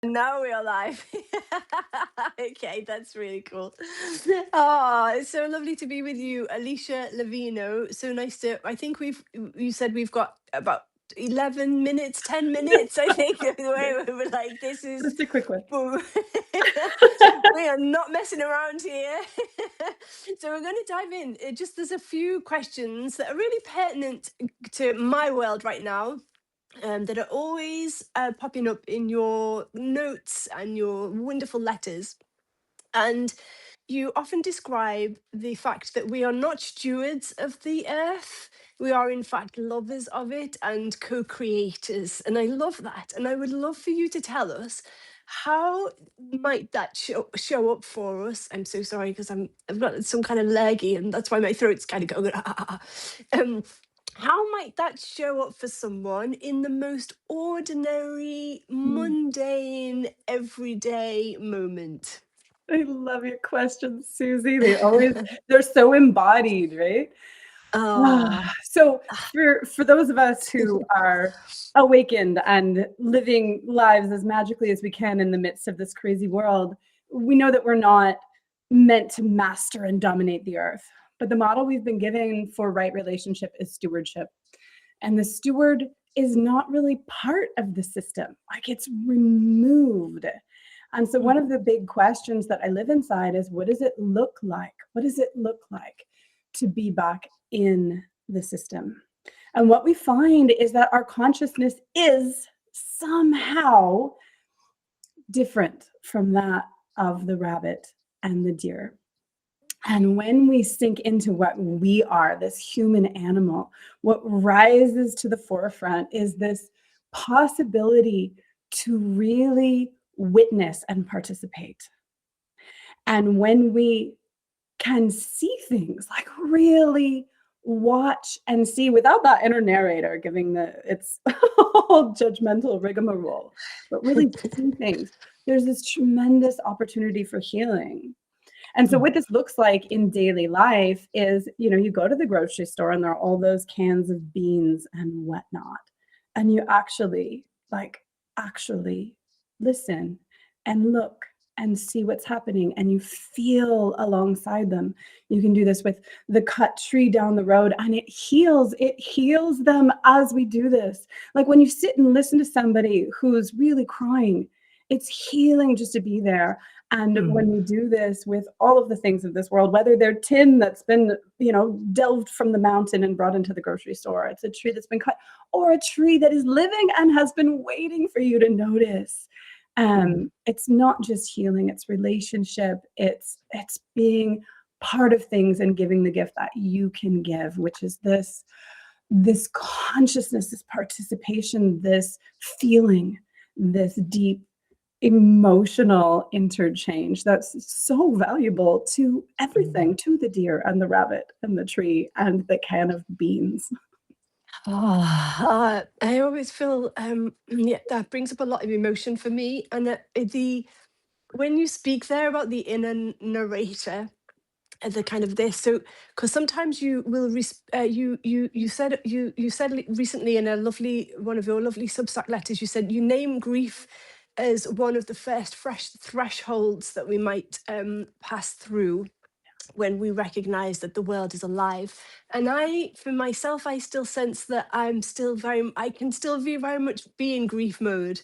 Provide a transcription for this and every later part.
Now we're alive. Okay, that's really cool. Oh, it's so lovely to be with you, Alicia Lavino. So nice to. I think you said we've got about 11 minutes, 10 minutes. I think the way we were like, this is. Just a quick one. Boom. We are not messing around here. So we're going to dive in. Just there's a few questions that are really pertinent to my world right now, that are always popping up in your notes and your wonderful letters. And you often describe the fact that we are not stewards of the earth. We are, in fact, lovers of it and co creators. And I love that. And I would love for you to tell us how might that show up for us. I'm so sorry because I've got some kind of lurgy and that's why my throat's kind of going. um, how might that show up for someone in the most ordinary, Mm. mundane, everyday moment? I love your questions, Susie. They're so embodied, right? Ah, So for those of us who are awakened and living lives as magically as we can in the midst of this crazy world, we know that we're not meant to master and dominate the earth. But the model we've been given for right relationship is stewardship. And the steward is not really part of the system, like it's removed. And so, one mm, of the big questions that I live inside is what does it look like? What does it look like to be back in the system? And what we find is that our consciousness is somehow different from that of the rabbit and the deer. And when we sink into what we are, this human animal, what rises to the forefront is this possibility to really witness and participate. And when we can see things, like really watch and see without that inner narrator giving its whole judgmental rigmarole, but really see things, there's this tremendous opportunity for healing. And so mm, what this looks like in daily life is, you go to the grocery store and there are all those cans of beans and whatnot. And you actually listen and look and see what's happening and you feel alongside them. You can do this with the cut tree down the road and it heals them as we do this. Like when you sit and listen to somebody who's really crying, it's healing just to be there. And mm. when we do this with all of the things of this world, whether they're tin that's been, delved from the mountain and brought into the grocery store, it's a tree that's been cut, or a tree that is living and has been waiting for you to notice. Mm. It's not just healing, it's relationship, it's being part of things and giving the gift that you can give, which is this consciousness, this participation, this feeling, this deep emotional interchange that's so valuable to Mm. everything, to the deer and the rabbit and the tree and the can of beans. I always feel, yeah, that brings up a lot of emotion for me. And the when you speak there about the inner narrator, the kind of this, so because sometimes you will you said recently in a lovely one of your lovely Substack letters, you said you name grief as one of the first fresh thresholds that we might pass through when we recognize that the world is alive. And for myself, I still sense that I can still very much be in grief mode.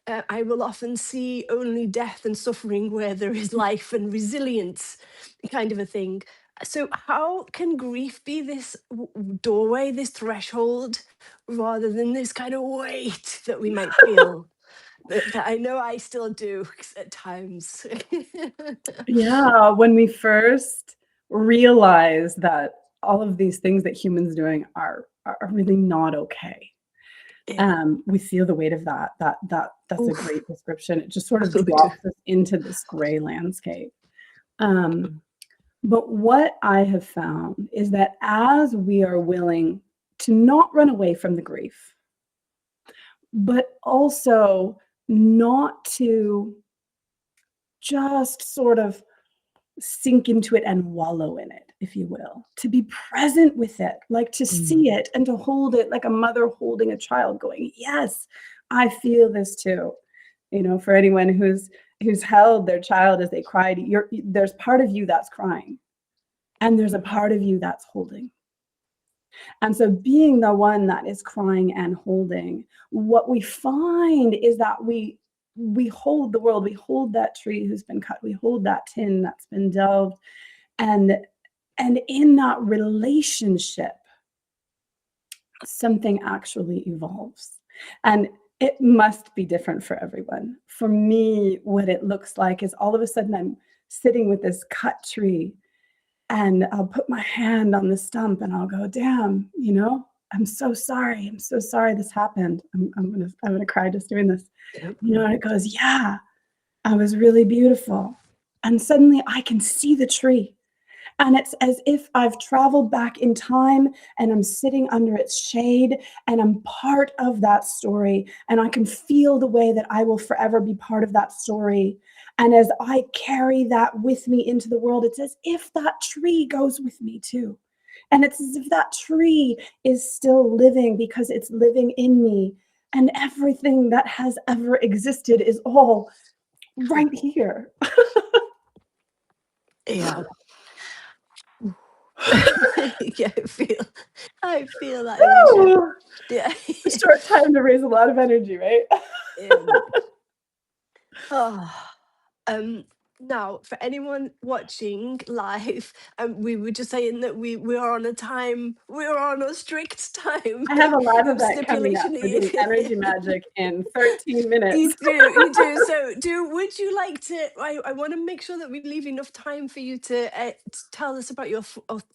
I will often see only death and suffering where there is life and resilience, kind of a thing. So how can grief be this doorway, this threshold, rather than this kind of weight that we might feel, that I know I still do at times? Yeah, when we first realize that all of these things that humans doing are really not okay. Yeah. We feel the weight of that's a Oof. great description. It just sort of drops us into this gray landscape. Um, but what I have found is that as we are willing to not run away from the grief, but also not to just sort of sink into it and wallow in it, if you will, to be present with it, like to Mm. see it and to hold it like a mother holding a child, going, yes, I feel this too. You know, for anyone who's held their child as they cried, there's part of you that's crying, and there's a part of you that's holding. And so being the one that is crying and holding, what we find is that we hold the world, we hold that tree who's been cut, we hold that tin that's been delved, and in that relationship, something actually evolves. And it must be different for everyone. For me, what it looks like is all of a sudden I'm sitting with this cut tree, and I'll put my hand on the stump and I'll go, damn, you know, I'm so sorry. I'm so sorry this happened. I'm gonna cry just doing this. Yep. You know, and it goes, yeah, I was really beautiful. And suddenly I can see the tree. And it's as if I've traveled back in time and I'm sitting under its shade and I'm part of that story. And I can feel the way that I will forever be part of that story. And as I carry that with me into the world, it's as if that tree goes with me too. And it's as if that tree is still living because it's living in me. And everything that has ever existed is all right here. Yeah. Yeah, I feel that, Allysha. Woo! Yeah. A short time to raise a lot of energy, right? Oh, now for anyone watching live, we were just saying that we are on a strict time I have a live event coming up. stipulation. We're doing energy magic in 13 minutes. You do. So, would you like to? I want to make sure that we leave enough time for you to tell us about your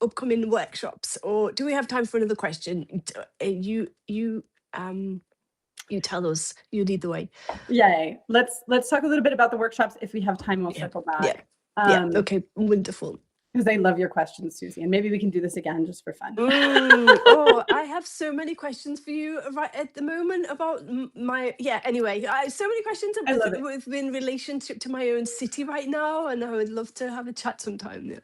upcoming workshops, or do we have time for another question? You tell us. You lead the way. Yay. Let's talk a little bit about the workshops. If we have time, we'll Yeah. circle Yeah. back. Yeah. Okay. Wonderful. Because I love your questions, Susie. And maybe we can do this again just for fun. Oh, I have so many questions for you right at the moment about anyway, I have so many questions I love it. in relationship to my own city right now, and I would love to have a chat sometime.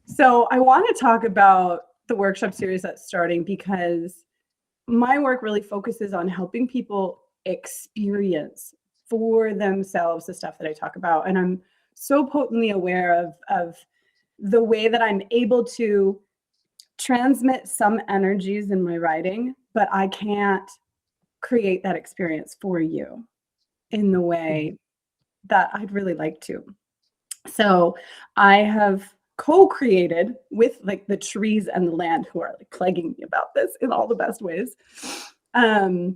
So I want to talk about the workshop series that's starting, because my work really focuses on helping people experience for themselves the stuff that I talk about. And I'm so potently aware of the way that I'm able to transmit some energies in my writing, but I can't create that experience for you in the way that I'd really like to. So I have co-created with like the trees and the land, who are like plaguing me about this in all the best ways, a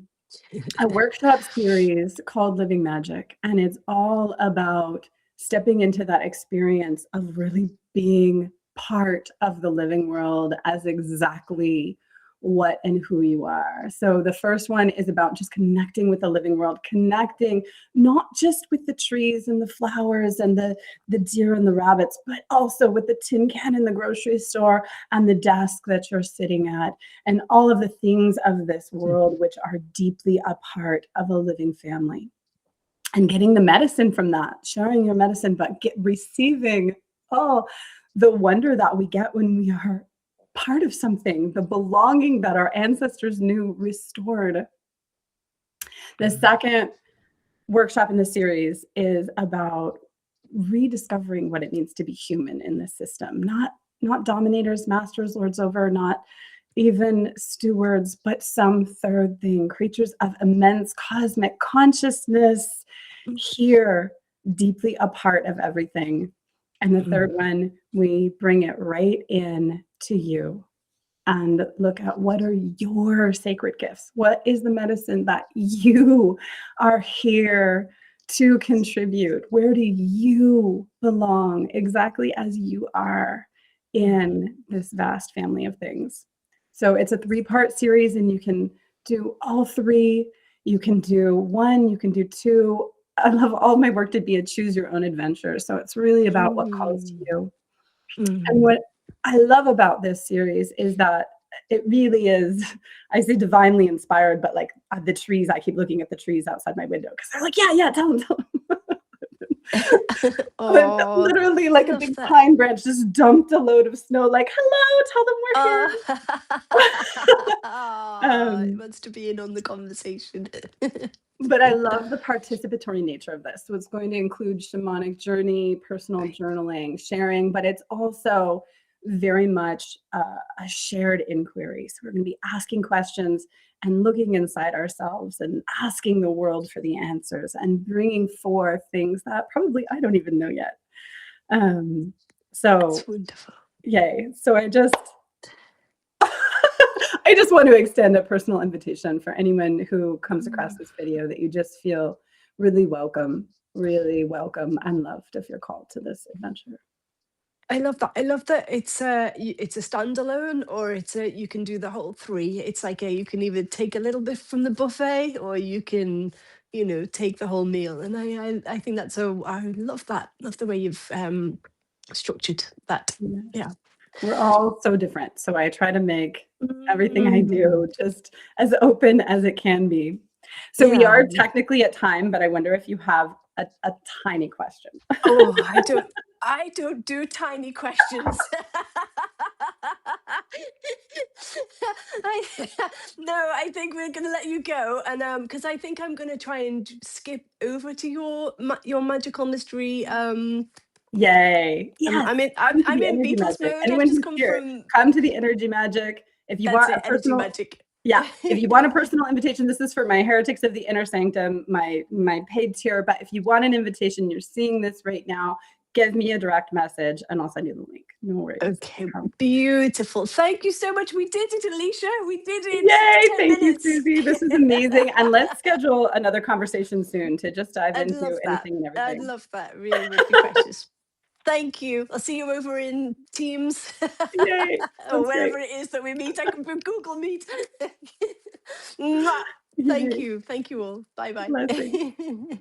workshop series called Living Magic. And it's all about stepping into that experience of really being part of the living world as exactly what and who you are. So the first one is about just connecting with the living world, connecting not just with the trees and the flowers and the deer and the rabbits, but also with the tin can in the grocery store and the desk that you're sitting at, and all of the things of this world which are deeply a part of a living family. And getting the medicine from that, sharing your medicine, but receiving the wonder that we get when we are part of something, the belonging that our ancestors knew restored. The second workshop in the series is about rediscovering what it means to be human in this system, not dominators, masters, lords over, not even stewards, but some third thing, creatures of immense cosmic consciousness, here, deeply a part of everything. And the third one, we bring it right in to you and look at what are your sacred gifts? What is the medicine that you are here to contribute? Where do you belong exactly as you are in this vast family of things? So it's a 3-part series, and you can do all 3. You can do 1, you can do 2. I love all my work to be a choose your own adventure. So it's really about what calls to you. And what I love about this series is that it really is, I say divinely inspired, but like the trees, I keep looking at the trees outside my window because they're like, yeah, tell them. Oh, literally like a big pine branch just dumped a load of snow, like, hello, tell them we're here. it wants to be in on the conversation. But I love the participatory nature of this. So it's going to include shamanic journey, personal Right. journaling, sharing, but it's also very much a shared inquiry. So we're going to be asking questions and looking inside ourselves and asking the world for the answers and bringing forth things that probably I don't even know yet. Um, so That's wonderful. yay. So I just want to extend a personal invitation for anyone who comes across Mm. this video that you just feel really welcome and loved if you're called to this adventure. I love that. I love that it's a standalone, or it's a you can do the whole three. It's like you can either take a little bit from the buffet, or you can, take the whole meal. And I think that's so I love that. Love the way you've structured that. Yeah. Yeah. We're all so different. So I try to make everything I Mm. do just as open as it can be. So we Yeah. are technically at time, but I wonder if you have a tiny question. Oh, I don't do tiny questions. I, no, I think we're gonna let you go, and because I think I'm gonna try and skip over to your magical mystery. Yay. I'm, Yes. I'm in I'm, Come to I'm the in energy Beatles magic. mode. I've Anyone just who's come here, from. come to the energy magic. If you That's want it, a energy personal magic. Yeah, if you want a personal invitation, this is for my Heretics of the Inner Sanctum, my paid tier. But if you want an invitation, you're seeing this right now, give me a direct message and I'll send you the link. No worries. Okay, beautiful. Thank you so much. We did it, Allysha. We did it. Yay! 10 Thank you, minutes. Susie. This is amazing. And let's schedule another conversation soon to just dive I'd into love that. anything and I'd everything. love that. Really would be precious. Thank you. I'll see you over in Teams Yay! or Sounds great. wherever it is that we meet. I can put Google Meet. Mwah. Thank Yay! you. Thank you all. Bye Blessings. bye.